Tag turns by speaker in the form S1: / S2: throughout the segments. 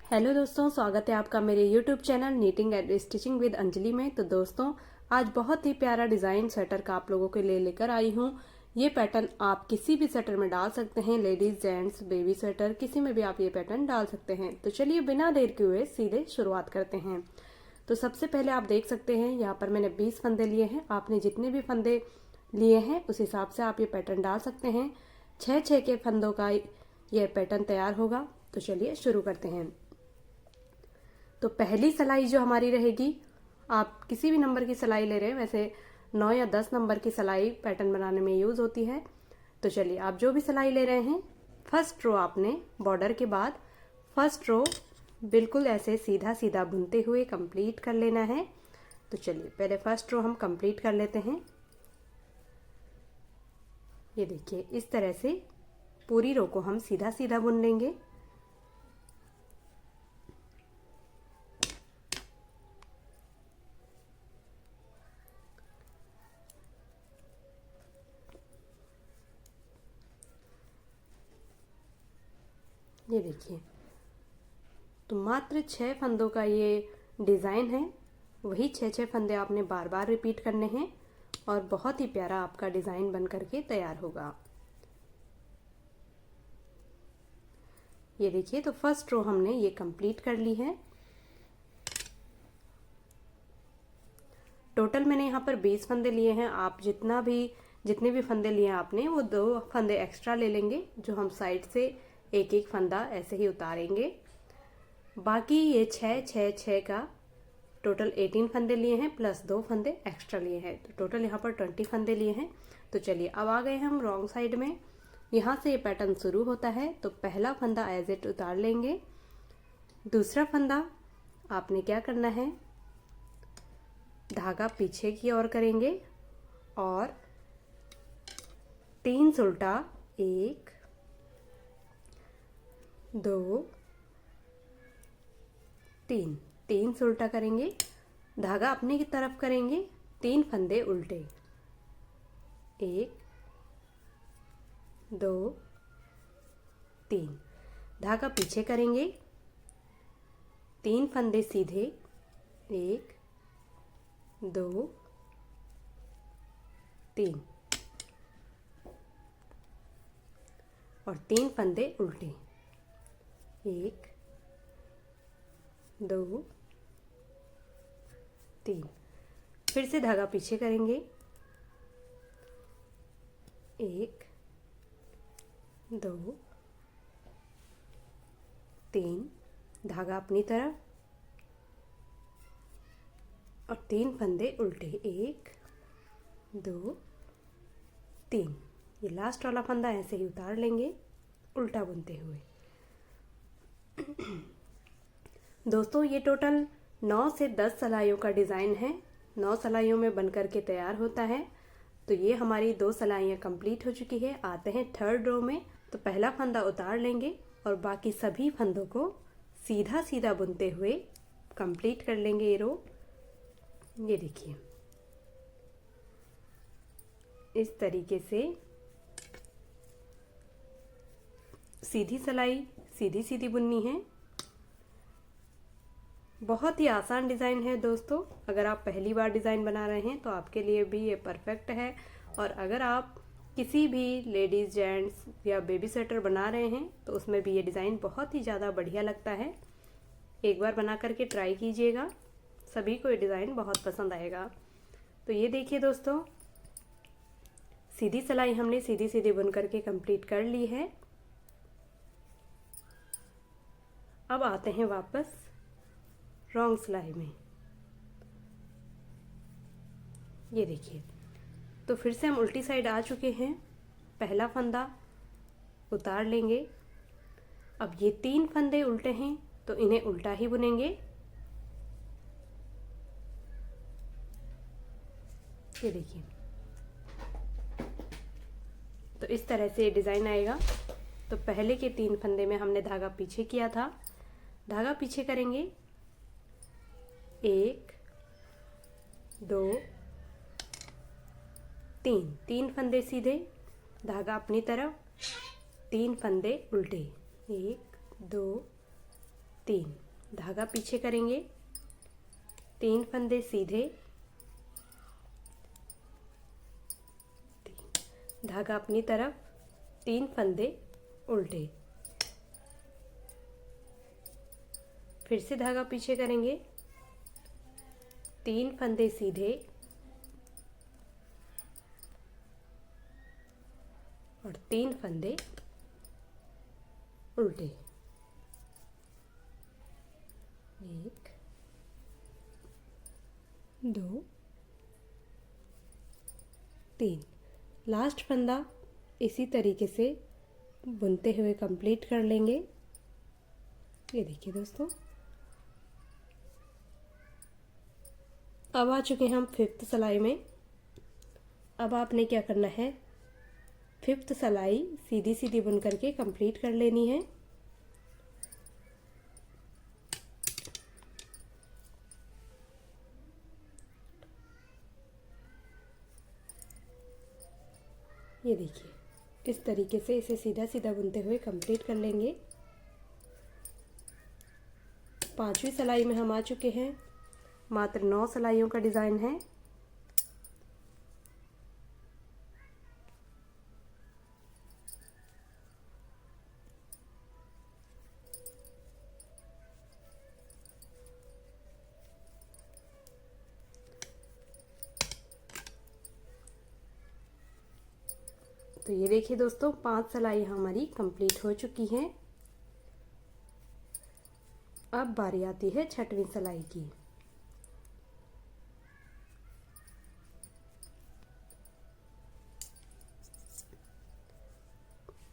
S1: Hello दोस्तों, स्वागत है आपका मेरे YouTube channel knitting and stitching with Anjali में। तो दोस्तों, आज बहुत ही प्यारा डिज़ाइन स्वेटर का आप लोगों के लिए लेकर आई हूँ। ये पैटर्न आप किसी भी स्वेटर में डाल सकते हैं, लेडीज, जेंट्स, बेबी स्वेटर, किसी में भी आप ये पैटर्न डाल सकते हैं। तो चलिए बिना देर के हुए सीधे शुरुआत करते हैं। तो सबसे पहले आप देख सकते हैं यहाँ पर मैंने 20 फंदे लिए हैं। आपने जितने भी फंदे लिए हैं उस हिसाब से आप ये पैटर्न डाल सकते हैं। 6 के फंदों का ये पैटर्न तैयार होगा। तो चलिए शुरू करते हैं। तो पहली सिलाई जो हमारी रहेगी, आप किसी भी नंबर की सिलाई ले रहे हैं, वैसे 9 या 10 नंबर की सिलाई पैटर्न बनाने में यूज़ होती है। तो चलिए आप जो भी सिलाई ले रहे हैं, फर्स्ट रो आपने बॉर्डर के बाद फर्स्ट रो बिल्कुल ऐसे सीधा सीधा बुनते हुए कंप्लीट कर लेना है। तो चलिए पहले फर्स्ट रो हम कंप्लीट कर लेते हैं। ये देखिए इस तरह से पूरी रो को हम सीधा सीधा बुन लेंगे। ये देखिए, तो मात्र 6 फंदों का ये डिज़ाइन है। वही 6 फंदे आपने बार बार रिपीट करने हैं और बहुत ही प्यारा आपका डिज़ाइन बन करके तैयार होगा। ये देखिए, तो फर्स्ट रो हमने ये कंप्लीट कर ली है। टोटल मैंने यहाँ पर 20 फंदे लिए हैं। आप जितने भी फंदे लिए हैं आपने, वो 2 फंदे एक्स्ट्रा ले लेंगे, जो हम साइड से एक एक फंदा ऐसे ही उतारेंगे। बाकी ये 6 का टोटल 18 फंदे लिए हैं, प्लस 2 फंदे एक्स्ट्रा लिए हैं। तो टोटल यहाँ पर 20 फंदे लिए हैं। तो चलिए अब आ गए हम रॉन्ग साइड में। यहाँ से ये पैटर्न शुरू होता है। तो पहला फंदा एज इट उतार लेंगे। दूसरा फंदा आपने क्या करना है, धागा पीछे की ओर करेंगे और 3 उल्टा, 1 2 3 उल्टा करेंगे, धागा अपने की तरफ करेंगे, 3 फंदे उल्टे, 1 2 3, धागा पीछे करेंगे, 3 फंदे सीधे, 1 2 3 और 3 फंदे उल्टे, 1 2 3। फिर से धागा पीछे करेंगे, 1 2 3, धागा अपनी तरफ और 3 फंदे उल्टे, 1 2 3। ये लास्ट वाला फंदा ऐसे ही उतार लेंगे उल्टा बुनते हुए। दोस्तों, ये टोटल 9 से 10 सिलाइयों का डिज़ाइन है। 9 सिलाइयों में बन करके तैयार होता है। तो ये हमारी 2 सिलाइयाँ कंप्लीट हो चुकी है। आते हैं थर्ड रो में। तो पहला फंदा उतार लेंगे और बाकी सभी फंदों को सीधा सीधा बुनते हुए कंप्लीट कर लेंगे ये रो। ये देखिए इस तरीके से सीधी सिलाई सीधी सीधी बुननी है। बहुत ही आसान डिज़ाइन है दोस्तों। अगर आप पहली बार डिज़ाइन बना रहे हैं तो आपके लिए भी ये परफेक्ट है। और अगर आप किसी भी लेडीज़, जेंट्स या बेबी स्वेटर बना रहे हैं तो उसमें भी ये डिज़ाइन बहुत ही ज़्यादा बढ़िया लगता है। एक बार बना करके ट्राई कीजिएगा, सभी को ये डिज़ाइन बहुत पसंद आएगा। तो ये देखिए दोस्तों, सीधी सिलाई हमने सीधी सीधी बुन करके कंप्लीट कर ली है। अब आते हैं वापस रॉन्ग सिलाई में। ये देखिए, तो फिर से हम उल्टी साइड आ चुके हैं। पहला फंदा उतार लेंगे। अब ये 3 फंदे उल्टे हैं तो इन्हें उल्टा ही बुनेंगे। ये देखिए, तो इस तरह से ये डिज़ाइन आएगा। तो पहले के 3 फंदे में हमने धागा पीछे किया था, धागा पीछे करेंगे, 1 2 3 फंदे सीधे, धागा अपनी तरफ, 3 फंदे उल्टे, 1 2 3, धागा पीछे करेंगे, 3 फंदे सीधे, धागा अपनी तरफ, 3 फंदे उल्टे, फिर से धागा पीछे करेंगे, 3 फंदे सीधे और 3 फंदे उल्टे, 1 2 3। लास्ट फंदा इसी तरीके से बुनते हुए कंप्लीट कर लेंगे। ये देखिए दोस्तों, अब आ चुके हैं हम 5th सिलाई में। अब आपने क्या करना है, 5th सिलाई सीधी सीधी बुन करके कंप्लीट कर लेनी है। ये देखिए, इस तरीके से इसे सीधा सीधा बुनते हुए कंप्लीट कर लेंगे। 5वीं सिलाई में हम आ चुके हैं। मात्र 9 सिलाइयों का डिज़ाइन है। तो ये देखिए दोस्तों, 5 सिलाई हमारी कंप्लीट हो चुकी हैं। अब बारी आती है 6वीं सिलाई की।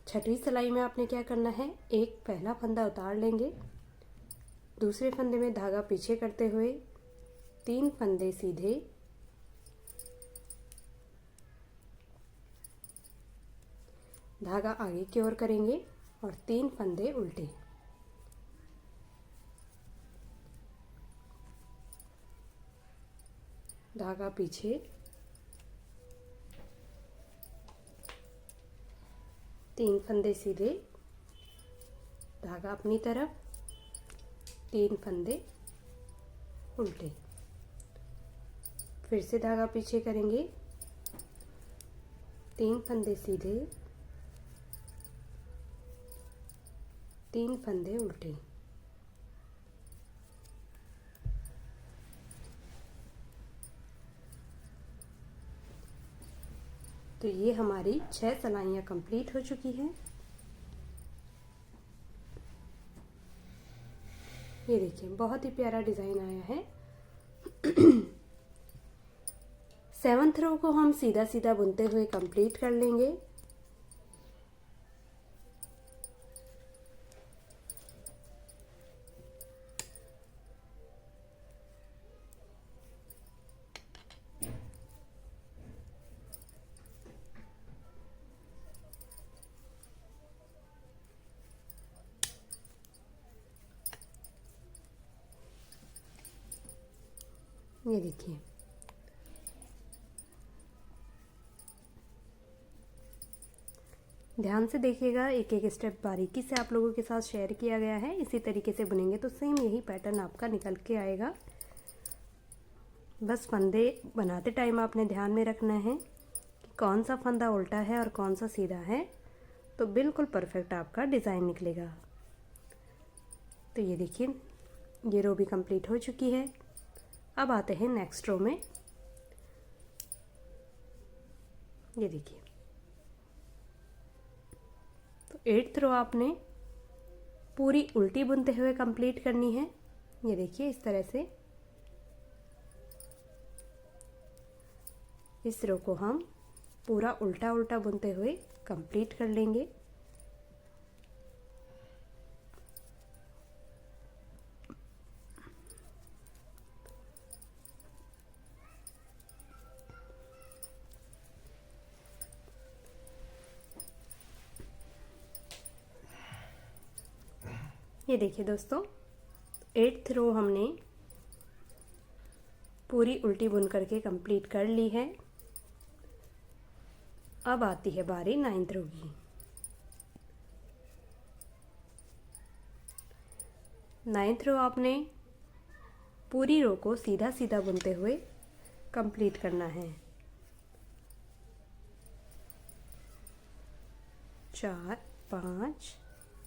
S1: छठवीं सिलाई में आपने क्या करना है, एक पहला फंदा उतार लेंगे, दूसरे फंदे में धागा पीछे करते हुए 3 फंदे सीधे, धागा आगे की ओर करेंगे और 3 फंदे उल्टे, धागा पीछे, तीन फंदे सीधे, धागा अपनी तरफ, 3 फंदे उल्टे, फिर से धागा पीछे करेंगे, 3 फंदे सीधे, 3 फंदे उल्टे, तो ये हमारी 6 सिलाइयाँ कंप्लीट हो चुकी हैं। ये देखिए, बहुत ही प्यारा डिज़ाइन आया है। 7th रो को हम सीधा सीधा बुनते हुए कंप्लीट कर लेंगे। ये देखिए, ध्यान से देखिएगा, एक एक स्टेप बारीकी से आप लोगों के साथ शेयर किया गया है। इसी तरीके से बुनेंगे तो सेम यही पैटर्न आपका निकल के आएगा। बस फंदे बनाते टाइम आपने ध्यान में रखना है कि कौन सा फंदा उल्टा है और कौन सा सीधा है, तो बिल्कुल परफेक्ट आपका डिज़ाइन निकलेगा। तो ये देखिए, ये रो भी कंप्लीट हो चुकी है। अब आते हैं नेक्स्ट रो में। ये देखिए, तो 8th रो आपने पूरी उल्टी बुनते हुए कंप्लीट करनी है। ये देखिए, इस तरह से इस रो को हम पूरा उल्टा उल्टा बुनते हुए कंप्लीट कर लेंगे। ये देखिए दोस्तों, 8th रो हमने पूरी उल्टी बुन करके कंप्लीट कर ली है। अब आती है बारी 9th रो की। 9th रो आपने पूरी रो को सीधा सीधा बुनते हुए कंप्लीट करना है। 4 5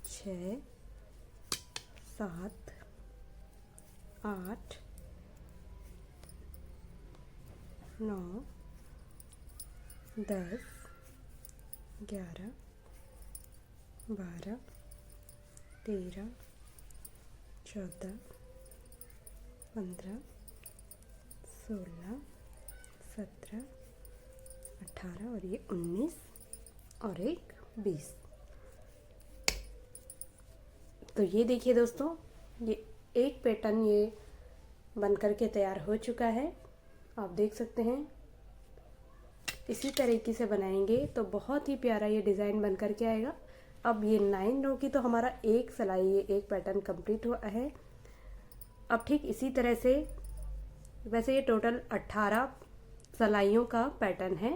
S1: 6 7 8 9 10 11 12 13 14 15 16 17 18 और ये 19 और एक 20। तो ये देखिए दोस्तों, ये एक पैटर्न ये बन करके तैयार हो चुका है। आप देख सकते हैं, इसी तरीके से बनाएंगे तो बहुत ही प्यारा ये डिज़ाइन बन करके आएगा। अब ये 9 रो की तो हमारा एक सिलाई, ये एक पैटर्न कंप्लीट हुआ है। अब ठीक इसी तरह से, वैसे ये टोटल 18 सिलाइयों का पैटर्न है।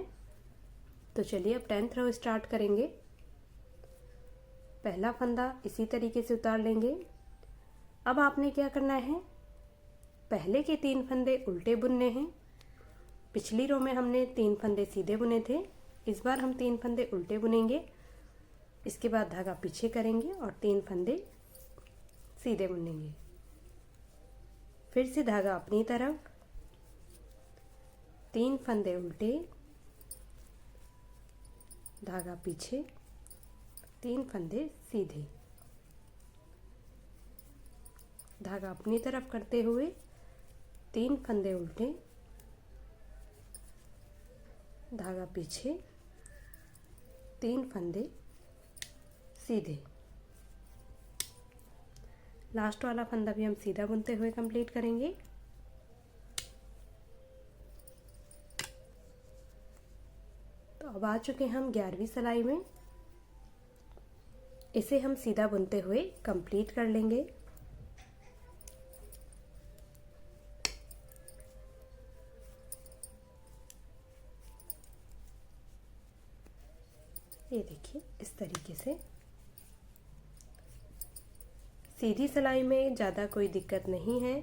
S1: तो चलिए अब 10th रो स्टार्ट करेंगे। पहला फंदा इसी तरीके से उतार लेंगे। अब आपने क्या करना है, पहले के 3 फंदे उल्टे बुनने हैं। पिछली रो में हमने 3 फंदे सीधे बुने थे, इस बार हम 3 फंदे उल्टे बुनेंगे। इसके बाद धागा पीछे करेंगे और 3 फंदे सीधे बुनेंगे। फिर से धागा अपनी तरफ, 3 फंदे उल्टे, धागा पीछे, 3 फंदे सीधे, धागा अपनी तरफ करते हुए 3 फंदे उल्टे, धागा पीछे, 3 फंदे सीधे। लास्ट वाला फंदा भी हम सीधा बुनते हुए कंप्लीट करेंगे। तो अब आ चुके हम 11वीं सिलाई में। इसे हम सीधा बुनते हुए कंप्लीट कर लेंगे। ये देखिए इस तरीके से। सीधी सिलाई में ज़्यादा कोई दिक्कत नहीं है,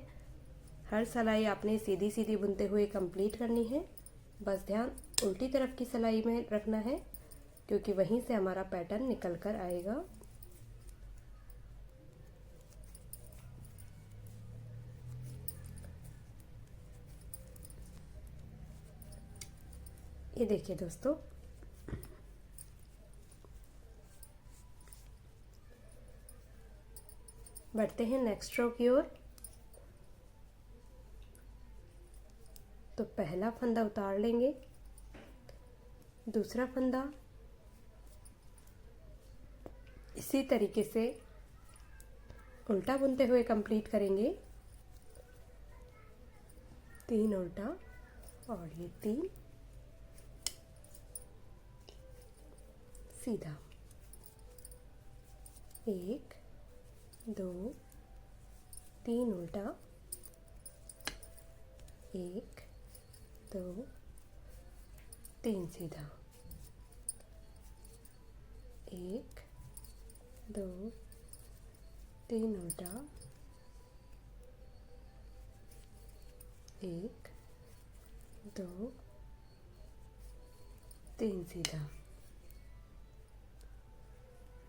S1: हर सिलाई आपने सीधी सीधी बुनते हुए कंप्लीट करनी है। बस ध्यान उल्टी तरफ की सिलाई में रखना है, क्योंकि वहीं से हमारा पैटर्न निकल कर आएगा। ये देखिए दोस्तों, बढ़ते हैं नेक्स्ट रो की ओर। तो पहला फंदा उतार लेंगे, दूसरा फंदा इसी तरीके से उल्टा बुनते हुए कंप्लीट करेंगे। 3 उल्टा और ये 3 सीधा, 1 2 3 उल्टा, 1 2 3 सीधा, 1 2 3 उल्टा, 1 2 3 सीधा।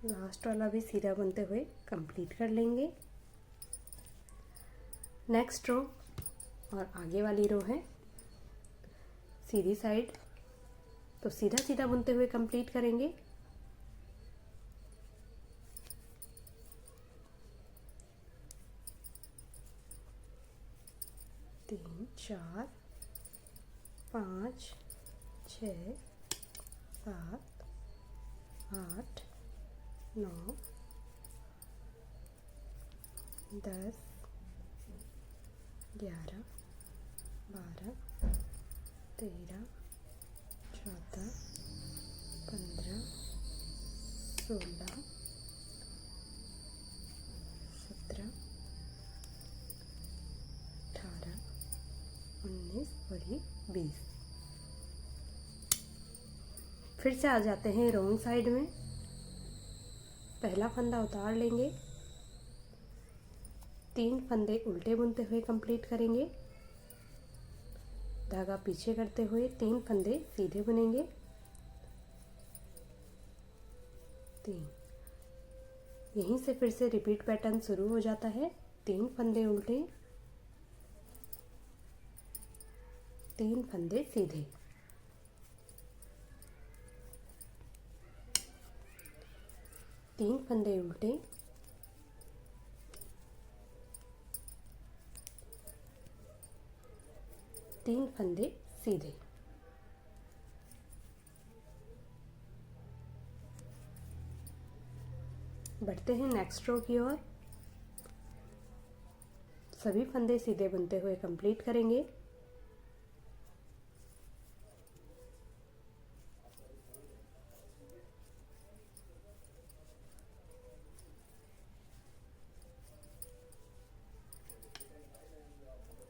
S1: लास्ट वाला भी सीधा बुनते हुए कंप्लीट कर लेंगे। नेक्स्ट रो और आगे वाली रो है सीधी साइड, तो सीधा सीधा बुनते हुए कंप्लीट करेंगे। तीन 4 5 6 7 8 9 10 11 12 13 14 15 16 17 18 19 और ये 20। फिर से आ जाते हैं रॉन्ग साइड में। पहला फंदा उतार लेंगे, 3 फंदे उल्टे बुनते हुए कंप्लीट करेंगे। धागा पीछे करते हुए 3 फंदे सीधे बुनेंगे। 3, यहीं से फिर से रिपीट पैटर्न शुरू हो जाता है। 3 फंदे उल्टे, 3 फंदे सीधे, 3 फंदे उल्टे, 3 फंदे सीधे। बढ़ते हैं नेक्स्ट रो की ओर। सभी फंदे सीधे बुनते हुए कंप्लीट करेंगे।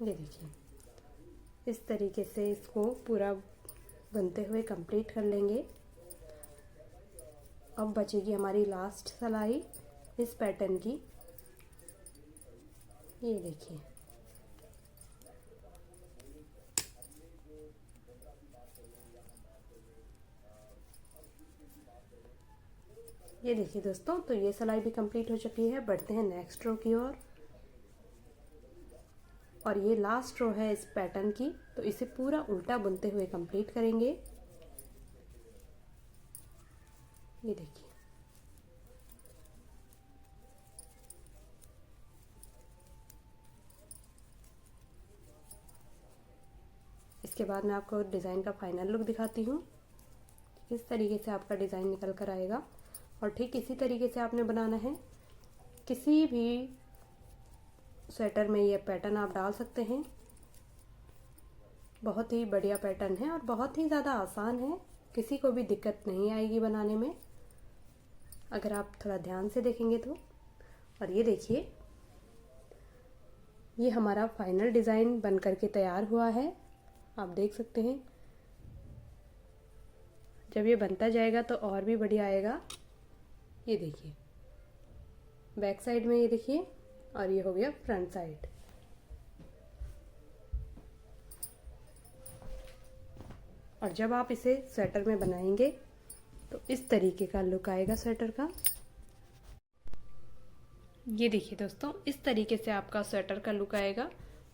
S1: ये देखिए, इस तरीके से इसको पूरा बुनते हुए कंप्लीट कर लेंगे। अब बचेगी हमारी लास्ट सिलाई इस पैटर्न की। ये देखिए, ये देखिए दोस्तों, तो ये सिलाई भी कंप्लीट हो चुकी है। बढ़ते हैं नेक्स्ट रो की ओर। और ये लास्ट रो है इस पैटर्न की, तो इसे पूरा उल्टा बुनते हुए कंप्लीट करेंगे। ये देखिए, इसके बाद मैं आपको डिज़ाइन का फाइनल लुक दिखाती हूँ, किस तरीके से आपका डिज़ाइन निकल कर आएगा। और ठीक इसी तरीके से आपने बनाना है। किसी भी स्वेटर में ये पैटर्न आप डाल सकते हैं। बहुत ही बढ़िया पैटर्न है और बहुत ही ज़्यादा आसान है, किसी को भी दिक्कत नहीं आएगी बनाने में अगर आप थोड़ा ध्यान से देखेंगे तो। और ये देखिए, ये हमारा फाइनल डिज़ाइन बन करके तैयार हुआ है। आप देख सकते हैं, जब ये बनता जाएगा तो और भी बढ़िया आएगा। ये देखिए, बैक साइड में ये देखिए, और ये हो गया फ्रंट साइड। और जब आप इसे स्वेटर में बनाएंगे तो इस तरीके का लुक आएगा स्वेटर का। ये देखिए दोस्तों, इस तरीके से आपका स्वेटर का लुक आएगा।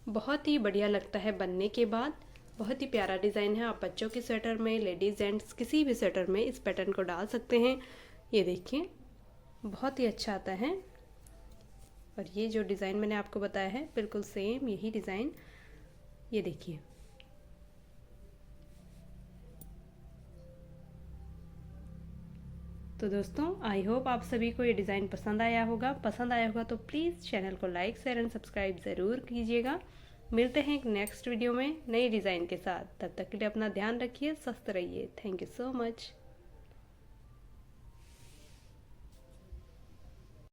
S1: बहुत ही बढ़िया लगता है बनने के बाद। बहुत ही प्यारा डिज़ाइन है। आप बच्चों के स्वेटर में, लेडीज़ जेंट्स किसी भी स्वेटर में इस पैटर्न को डाल सकते हैं। ये देखिए, बहुत ही अच्छा आता है। और ये जो डिज़ाइन मैंने आपको बताया है, बिल्कुल सेम यही डिज़ाइन। ये देखिए, तो दोस्तों आई होप आप सभी को ये डिज़ाइन पसंद आया होगा। पसंद आया होगा तो प्लीज़ चैनल को लाइक, शेयर एंड सब्सक्राइब ज़रूर कीजिएगा। मिलते हैं एक नेक्स्ट वीडियो में नए डिज़ाइन के साथ। तब तक के लिए अपना ध्यान रखिए, स्वस्थ रहिए। Thank you so much.